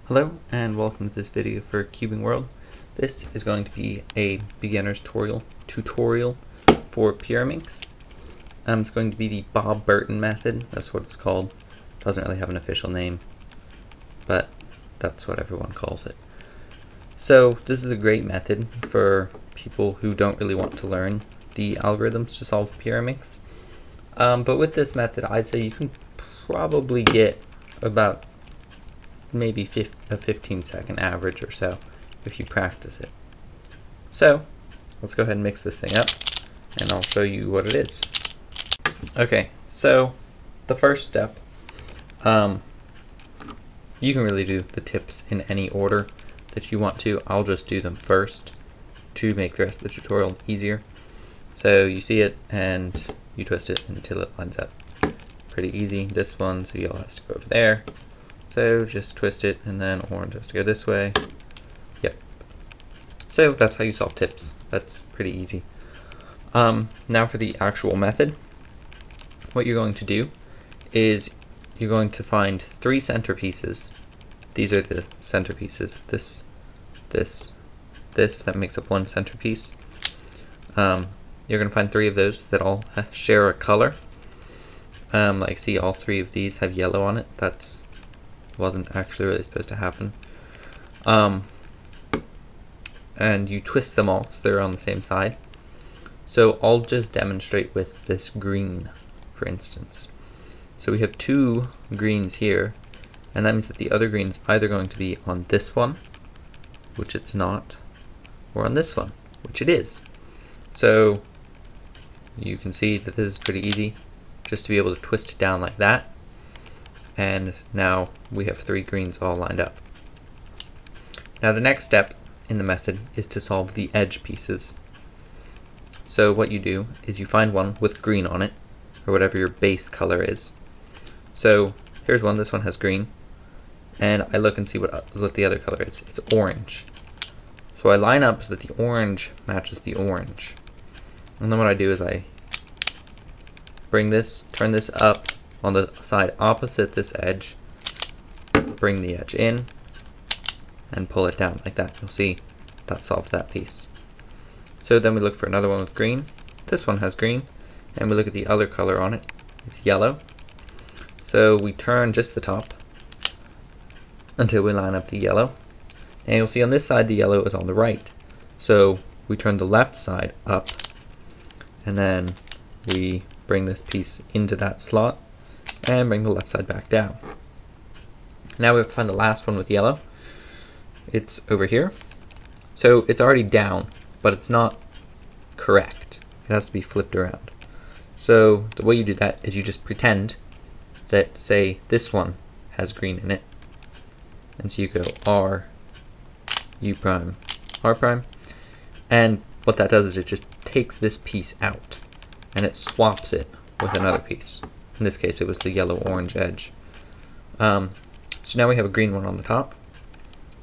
Hello and welcome to this video for Cubing World. This is going to be a beginner's tutorial for Pyraminx. It's going to be the Bob Burton method. That's what it's called. It doesn't really have an official name, but that's what everyone calls it. So this is a great method for people who don't really want to learn the algorithms to solve Pyraminx. But with this method, I'd say you can probably get about maybe a 15-second average or so if you practice it. So let's go ahead and mix this thing up and I'll show you what it is. Okay, so the first step, you can really do the tips in any order that you want to. I'll just do them first to make the rest of the tutorial easier. So you see it and you twist it until it lines up. Pretty easy. This one, so yellow has to go over there. So just twist it and then orange has to go this way. Yep. So that's how you solve tips. That's pretty easy. Now for the actual method. What you're going to do is you're going to find 3 centerpieces. These are the centerpieces. This, that makes up one centerpiece. You're going to find 3 of those that all share a color. Like see, all 3 of these have yellow on it. That's wasn't actually really supposed to happen. And you twist them all so they're on the same side. So I'll just demonstrate with this green, for instance. So we have 2 greens here, and that means that the other green is either going to be on this one, which it's not, or on this one, which it is. So you can see that this is pretty easy, just to be able to twist it down like that. And now we have 3 greens all lined up. Now the next step in the method is to solve the edge pieces. So what you do is you find one with green on it, or whatever your base color is. So here's one, this one has green, and I look and see what the other color is. It's orange. So I line up so that the orange matches the orange. And then what I do is I bring this, turn this up on the side opposite this edge, bring the edge in, and pull it down like that. You'll see that solves that piece. So then we look for another one with green. This one has green, and we look at the other color on it. It's yellow. So we turn just the top until we line up the yellow. And you'll see on this side the yellow is on the right. So we turn the left side up, and then we bring this piece into that slot and bring the left side back down. Now we have to find the last one with yellow. It's over here. So it's already down, but it's not correct. It has to be flipped around. So the way you do that is you just pretend that, say, this one has green in it. And so you go R, U prime, R prime. And what that does is it just takes this piece out and it swaps it with another piece. In this case, it was the yellow-orange edge. So now we have a green one on the top.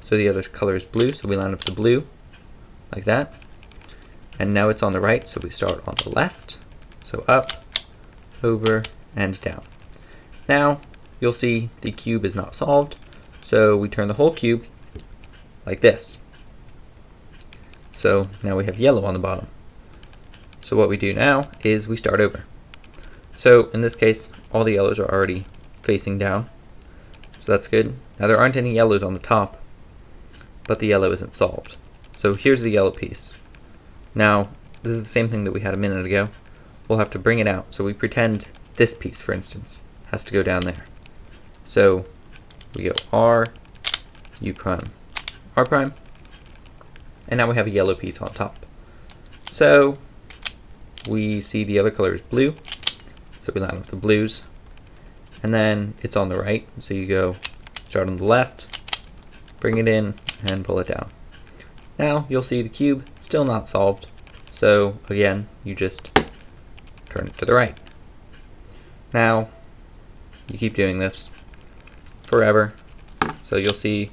So the other color is blue, so we line up the blue like that. And now it's on the right, so we start on the left. So up, over, and down. Now you'll see the cube is not solved, so we turn the whole cube like this. So now we have yellow on the bottom. So what we do now is we start over. So in this case, all the yellows are already facing down, so that's good. Now there aren't any yellows on the top, but the yellow isn't solved. So here's the yellow piece. Now this is the same thing that we had a minute ago. We'll have to bring it out. So we pretend this piece, for instance, has to go down there. So we go R, U prime, R prime, and now we have a yellow piece on top. So we see the other color is blue. So we line up the blues, and then it's on the right, so you go start on the left, bring it in, and pull it down. Now you'll see the cube still not solved, so again you just turn it to the right. Now you keep doing this forever, so you'll see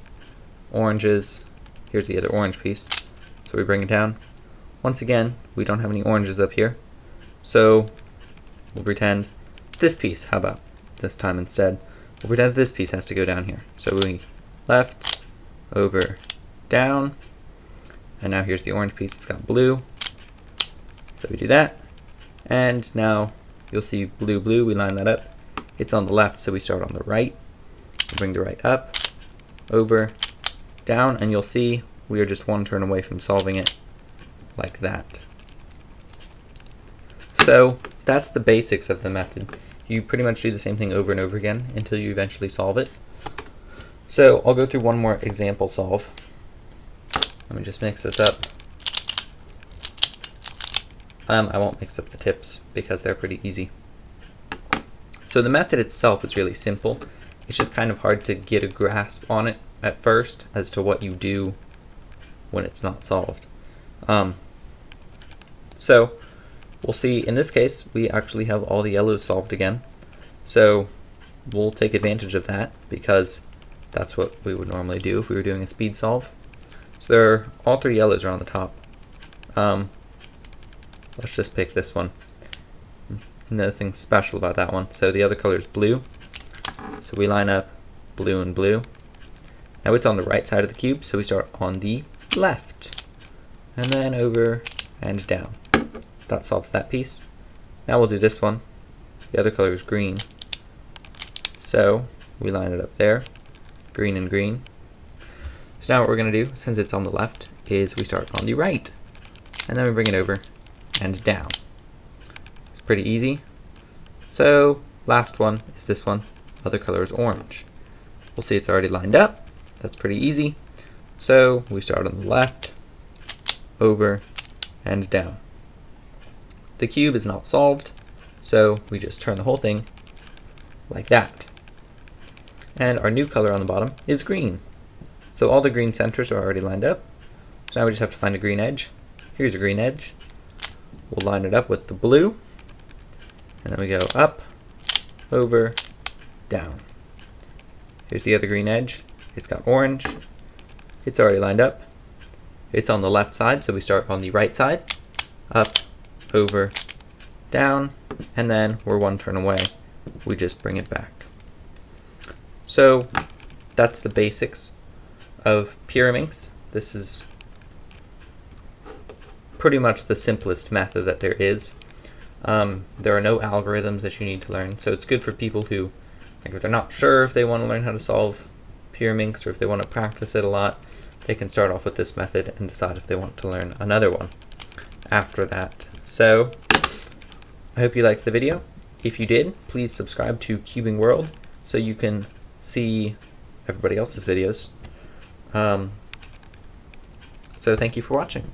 oranges. Here's the other orange piece, so we bring it down. Once again, we don't have any oranges up here, So we'll pretend this piece, how about this time instead? We'll pretend this piece has to go down here. So we left, over, down, and now here's the orange piece, it's got blue. So we do that, and now you'll see blue, blue, we line that up. It's on the left, so we start on the right. We bring the right up, over, down, and you'll see we are just one turn away from solving it like that. So that's the basics of the method. You pretty much do the same thing over and over again until you eventually solve it. So I'll go through one more example solve. Let me just mix this up. I won't mix up the tips because they're pretty easy. So the method itself is really simple. It's just kind of hard to get a grasp on it at first as to what you do when it's not solved. So we'll see in this case we actually have all the yellows solved again. So we'll take advantage of that because that's what we would normally do if we were doing a speed solve. So all three yellows are on the top. Let's just pick this one. Nothing special about that one. So the other color is blue. So we line up blue and blue. Now it's on the right side of the cube, so we start on the left. And then over and down. That solves that piece. Now we'll do this one. The other color is green. So we line it up there. Green and green. So now what we're going to do, since it's on the left, is we start on the right. And then we bring it over and down. It's pretty easy. So last one is this one. Other color is orange. We'll see it's already lined up. That's pretty easy. So we start on the left, over, and down. The cube is not solved, so we just turn the whole thing like that. And our new color on the bottom is green. So all the green centers are already lined up. So now we just have to find a green edge. Here's a green edge. We'll line it up with the blue, and then we go up, over, down. Here's the other green edge. It's got orange. It's already lined up. It's on the left side, so we start on the right side. Up, over, down, and then we're one turn away. We just bring it back. So that's the basics of Pyraminx. This is pretty much the simplest method that there is. There are no algorithms that you need to learn, so it's good for people who, like, if they're not sure if they want to learn how to solve Pyraminx or if they want to practice it a lot, they can start off with this method and decide if they want to learn another one after that. So I hope you liked the video. If you did, please subscribe to Cubing World so you can see everybody else's videos. So thank you for watching.